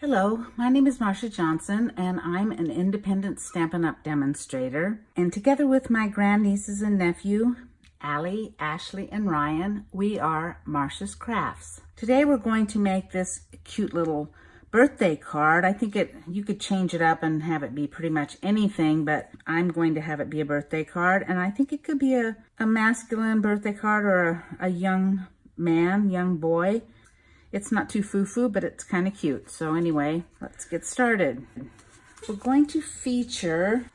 Hello, my name is Marcia Johnson and I'm an independent Stampin' Up! Demonstrator. And together with my grandnieces and nephew, Allie, Ashley, and Ryan, we are Marcia's Crafts. Today we're going to make this cute little birthday card. I think you could change it up and have it be pretty much anything, but I'm going to have it be a birthday card. And I think it could be a masculine birthday card or a young man, young boy. It's not too foo-foo, but it's kind of cute. So anyway, let's get started. We're going to feature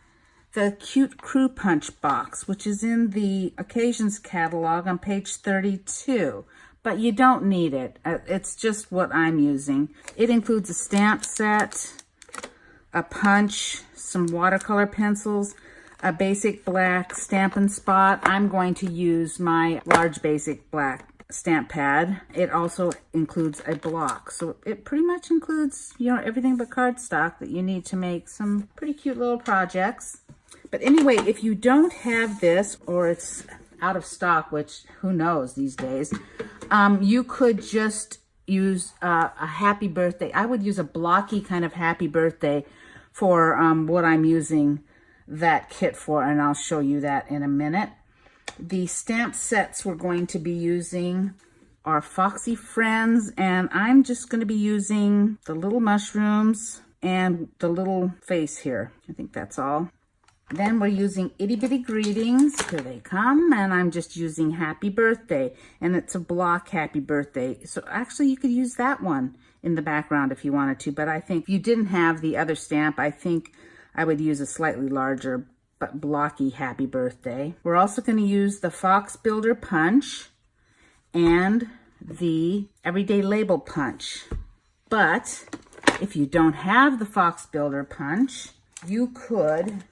the cute Crew Punch box, which is in the Occasions catalog on page 32. But you don't need it. It's just what I'm using. It includes a stamp set, a punch, some watercolor pencils, a basic black Stampin' spot. I'm going to use my large basic black stamp pad. It also includes a block, so it pretty much includes, you know, everything but cardstock that you need to make some pretty cute little projects. But anyway, if you don't have this, or it's out of stock, which who knows these days, you could just use a happy birthday. I would use a blocky kind of happy birthday for what I'm using that kit for, and I'll show you that in a minute. The stamp sets we're going to be using are Foxy Friends, and I'm just going to be using the little mushrooms and the little face here. I think that's all. Then we're using Itty Bitty Greetings. Here they come, and I'm just using Happy Birthday, and it's a block Happy Birthday. So actually you could use that one in the background if you wanted to, but I think if you didn't have the other stamp, I think I would use a slightly larger but blocky Happy Birthday. We're also going to use the Fox Builder Punch and the Everyday Label Punch. But if you don't have the Fox Builder Punch, you could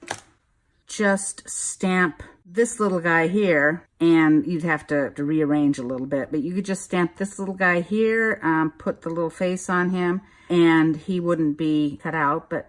just stamp this little guy here, and you'd have to rearrange a little bit, but you could just stamp this little guy here, put the little face on him, and he wouldn't be cut out, but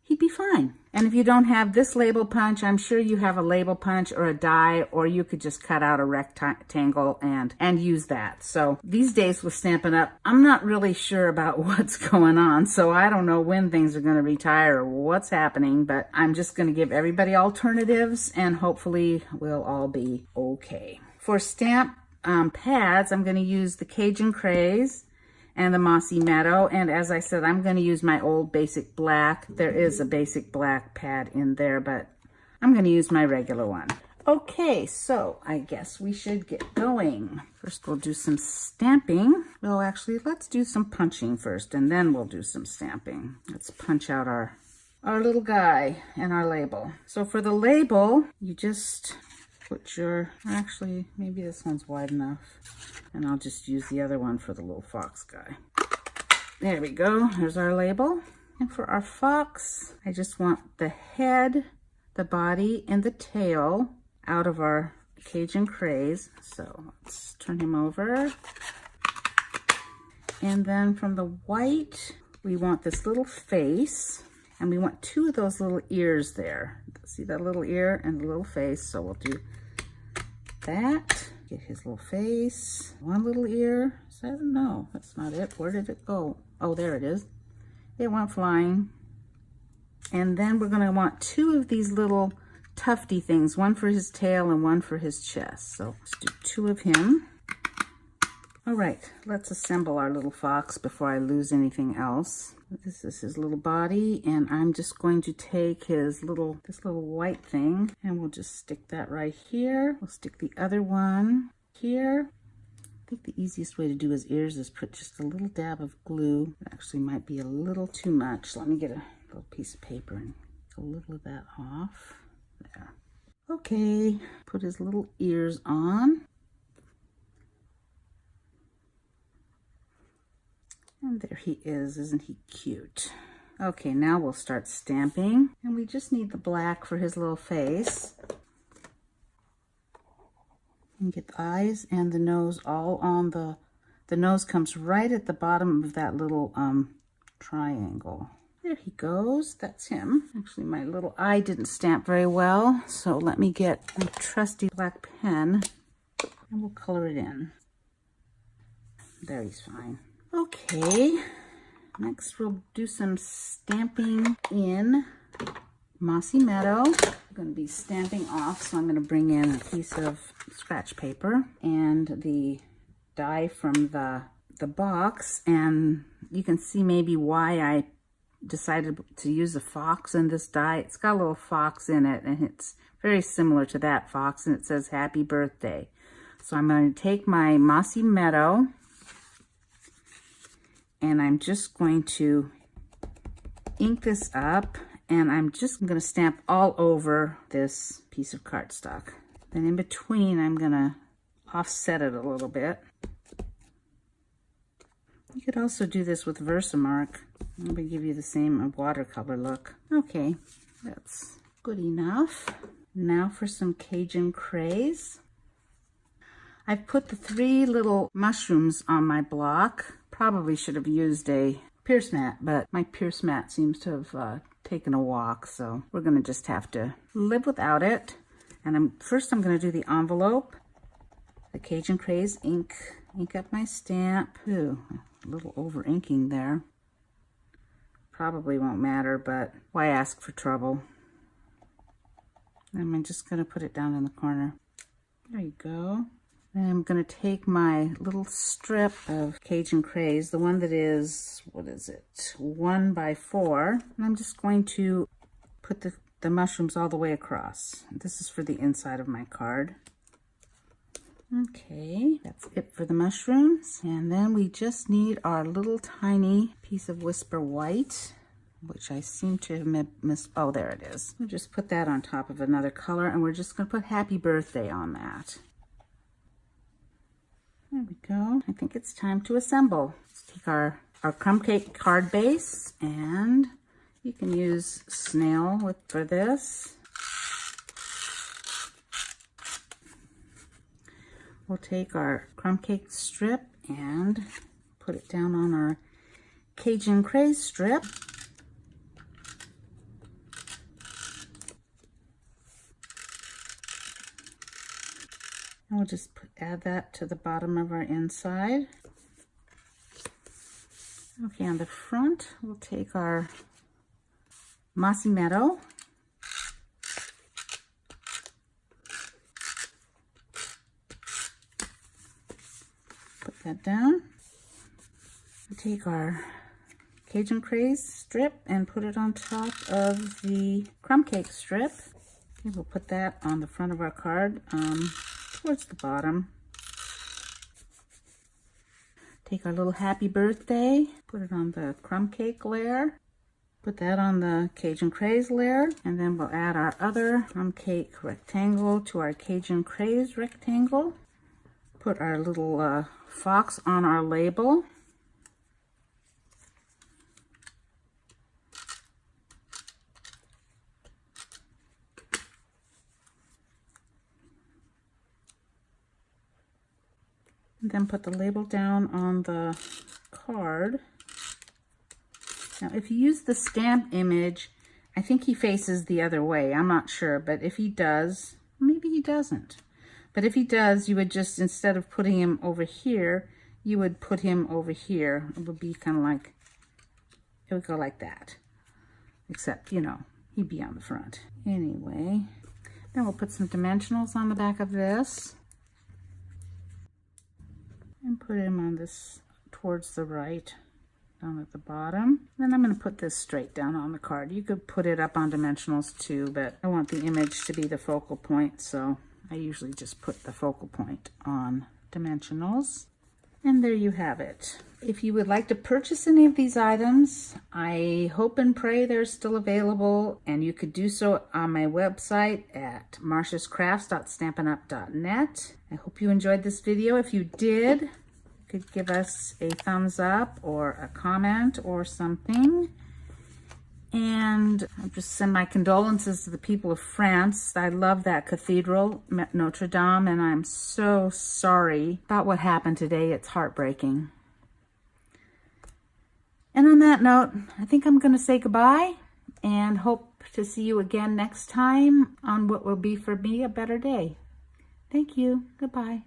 he'd be fine. And if you don't have this label punch, I'm sure you have a label punch or a die, or you could just cut out a rectangle and use that. So these days with Stampin' Up, I'm not really sure about what's going on. So I don't know when things are going to retire or what's happening, but I'm just going to give everybody alternatives and hopefully we'll all be okay. For stamp pads, I'm going to use the Cajun Craze and the Mossy Meadow, and as I said, I'm going to use my old basic black. There is a basic black pad in there, but I'm going to use my regular one. Okay, so I guess we should get going. First we'll do some stamping. Well, actually, let's do some punching first, and then we'll do some stamping. Let's punch out our little guy and our label. So for the label, you just put your, actually, maybe this one's wide enough, and I'll just use the other one for the little fox guy. There we go, there's our label. And for our fox, I just want the head, the body, and the tail out of our Cajun Craze. So let's turn him over. And then from the white, we want this little face, and we want two of those little ears there. See that little ear and the little face, so we'll do that. Get his little face, one little ear. Is that? No, that's not it. Where did it go? Oh, there it is. It went flying. And then we're going to want two of these little tufty things, one for his tail and one for his chest. So let's do two of him. All right, let's assemble our little fox before I lose anything else. This is his little body, and I'm just going to take this little white thing, and we'll just stick that right here. We'll stick the other one here. I think the easiest way to do his ears is put just a little dab of glue. It actually might be a little too much. Let me get a little piece of paper and get a little of that off. There. Okay, put his little ears on. And there he is, isn't he cute? Okay, now we'll start stamping. And we just need the black for his little face. And get the eyes and the nose all on the nose comes right at the bottom of that little triangle. There he goes, that's him. Actually, my little eye didn't stamp very well, so let me get a trusty black pen and we'll color it in. There, he's fine. Okay, Next, we'll do some stamping in Mossy Meadow. I'm going to be stamping off, so I'm going to bring in a piece of scratch paper and the die from the box, and you can see maybe why I decided to use a fox in this die. It's got a little fox in it, and it's very similar to that fox, and it says happy birthday. So I'm going to take my Mossy Meadow, and I'm just going to ink this up, and I'm just going to stamp all over this piece of cardstock. Then in between, I'm going to offset it a little bit. You could also do this with Versamark. I'm going to give you the same watercolor look. Okay, that's good enough. Now for some Cajun Craze. I've put the 3 little mushrooms on my block. Probably should have used a Pierce mat, but my Pierce mat seems to have taken a walk, so we're going to just have to live without it. And first I'm going to do the envelope. The Cajun Craze ink up my stamp. Ooh, a little over inking there. Probably won't matter, but why ask for trouble? I'm just going to put it down in the corner. There you go. And I'm going to take my little strip of Cajun Craze, the one that is, what is it, 1 by 4, and I'm just going to put the mushrooms all the way across. This is for the inside of my card. Okay, that's it for the mushrooms. And then we just need our little tiny piece of Whisper White, which I seem to have missed. Oh, there it is. We'll just put that on top of another color, and we're just going to put Happy Birthday on that. There we go. I think it's time to assemble. Let's take our Crumb Cake card base, and you can use SNAIL for this. We'll take our Crumb Cake strip and put it down on our Cajun Craze strip. And we'll just add that to the bottom of our inside. Okay, on the front, we'll take our Mossy Meadow. Put that down. We'll take our Cajun Craze strip and put it on top of the Crumb Cake strip. Okay, we'll put that on the front of our card, towards the bottom. Take our little Happy Birthday, put it on the Crumb Cake layer, put that on the Cajun Craze layer, and then we'll add our other Crumb Cake rectangle to our Cajun Craze rectangle. Put our little fox on our label. And then put the label down on the card. Now, if you use the stamp image, I think he faces the other way. I'm not sure, but if he does, maybe he doesn't. But if he does, you would just, instead of putting him over here, you would put him over here. It would be kind of like, it would go like that. Except, you know, he'd be on the front. Anyway, then we'll put some dimensionals on the back of this. And put him on this towards the right, down at the bottom. Then I'm going to put this straight down on the card. You could put it up on dimensionals too, but I want the image to be the focal point, so I usually just put the focal point on dimensionals. And there you have it. If you would like to purchase any of these items, I hope and pray they're still available, and you could do so on my website at marciascrafts.stampinup.net. I hope you enjoyed this video. If you did, you could give us a thumbs up or a comment or something. And I'll just send my condolences to the people of France. I love that cathedral, Notre Dame, and I'm so sorry about what happened today. It's heartbreaking. And on that note, I think I'm going to say goodbye and hope to see you again next time on what will be for me a better day. Thank you. Goodbye.